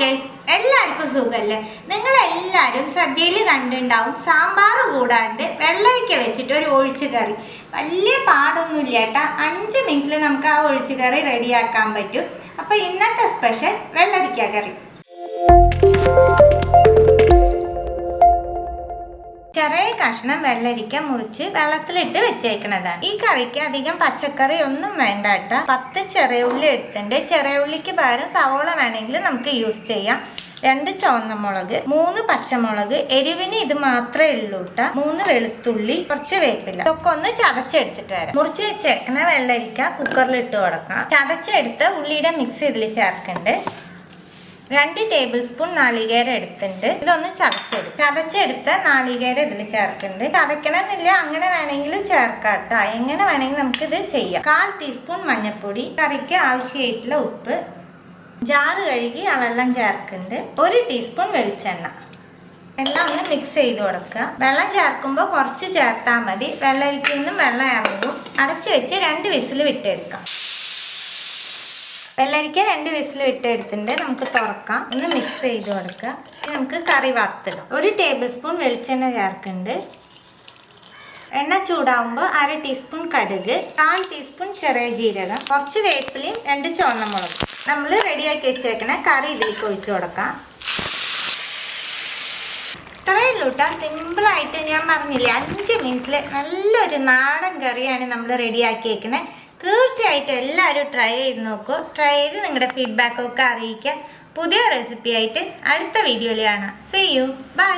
Guys, എല്ലാവർക്കും സുഖല്ലേ? നിങ്ങളെല്ലാവരും സദ്യയിൽ കണ്ടിട്ടുണ്ടാവും സാമ്പാർ കൂടാണ്ട് വെള്ളരിക്ക വെച്ചിട്ട് ഒരു ഒഴിച്ചു കറി. വലിയ പാടൊന്നുമില്ല കേട്ടാ, 5 മിനിറ്റിൽ നമുക്ക് ആ ഒഴിച്ചു കറി റെഡിയാക്കാൻ പറ്റും. അപ്പോൾ ഇന്നത്തെ സ്പെഷ്യൽ വെള്ളരിക്ക കറി. ചെറിയ കഷ്ണം വെള്ളരിക്ക മുറിച്ച് വെള്ളത്തിലിട്ട് വെച്ചേക്കുന്നതാണ്. ഈ കറിക്ക് അധികം പച്ചക്കറി ഒന്നും വേണ്ട കേട്ടോ. 10 ചെറിയ ഉള്ളി എടുത്തിട്ടുണ്ട്. ചെറിയ ഉള്ളിക്ക് പകരം സവോള വേണമെങ്കിൽ നമുക്ക് യൂസ് ചെയ്യാം. 2 ചുവന്ന മുളക്, 3 പച്ചമുളക്, എരിവിന് ഇത് മാത്രമേ ഉള്ളൂ കേട്ടോ. 3 വെളുത്തുള്ളി, കുറച്ച് വേപ്പില. ഇതൊക്കെ ഒന്ന് ചതച്ചെടുത്തിട്ട് വരാം. മുറിച്ച് വെച്ചേക്കണ വെള്ളരിക്ക കുക്കറിൽ ഇട്ട് കൊടുക്കാം. ചതച്ചെടുത്ത് ഉള്ളിയുടെ മിക്സ് ഇതിൽ ചേർക്കുന്നുണ്ട്. 2 ടേബിൾ സ്പൂൺ നാളികേരം എടുത്തിട്ടുണ്ട്. ഇതൊന്ന് ചതച്ചെടുത്ത് നാളികേരം ഇതിൽ ചേർക്കുന്നുണ്ട്. ചതക്കണമെന്നില്ല, അങ്ങനെ വേണമെങ്കിൽ ചേർക്കാം കേട്ടോ. എങ്ങനെ വേണമെങ്കിൽ നമുക്കിത് ചെയ്യാം. 1/4 ടീസ്പൂൺ മഞ്ഞൾപ്പൊടി, കറിക്ക് ആവശ്യമായിട്ടുള്ള ഉപ്പ്, ജാറ് കഴുകി ആ വെള്ളം ചേർക്കുന്നുണ്ട്. 1 ടീസ്പൂൺ വെളിച്ചെണ്ണ. എല്ലാം ഒന്ന് മിക്സ് ചെയ്ത് കൊടുക്കുക. വെള്ളം ചേർക്കുമ്പോൾ കുറച്ച് ചേർത്താൽ മതി, വെള്ളരിക്കയിൽ നിന്നും വെള്ളം ഇറങ്ങും. അടച്ചു വെച്ച് 2 വിസിൽ വിട്ടെടുക്കാം. വെള്ളരിക്ക 2 വിസിൽ വിട്ടെടുത്തിട്ടുണ്ട്. നമുക്ക് തുറക്കാം. ഒന്ന് മിക്സ് ചെയ്ത് കൊടുക്കുക. നമുക്ക് കറി വറുത്തിടാം. 1 ടേബിൾ സ്പൂൺ വെളിച്ചെണ്ണ ചേർക്കുന്നുണ്ട്. എണ്ണ ചൂടാവുമ്പോൾ 1/2 ടീസ്പൂൺ കടുക്, 1/4 ടീസ്പൂൺ ചെറിയ ജീരകം, കുറച്ച് വേപ്പിലയും 2 ചുവന്ന മുളക്. നമ്മൾ റെഡിയാക്കി വെച്ചേക്കണ കറി ഇതിലേക്ക് ഒഴിച്ചു കൊടുക്കാം. ഇത്രയുള്ളൂ കേട്ടോ. സിമ്പിളായിട്ട് ഞാൻ പറഞ്ഞില്ലേ, 5 മിനിറ്റിൽ നല്ലൊരു നാടൻ കറിയാണ് നമ്മൾ റെഡിയാക്കി വെക്കണേ. തീർച്ചയായിട്ടും എല്ലാവരും ട്രൈ ചെയ്ത് നോക്കൂ. ട്രൈ ചെയ്ത് നിങ്ങളുടെ ഫീഡ്ബാക്കൊക്കെ അറിയിക്കുക. പുതിയ റെസിപ്പി ആയിട്ട് അടുത്ത വീഡിയോയിൽ കാണാം. See you, by.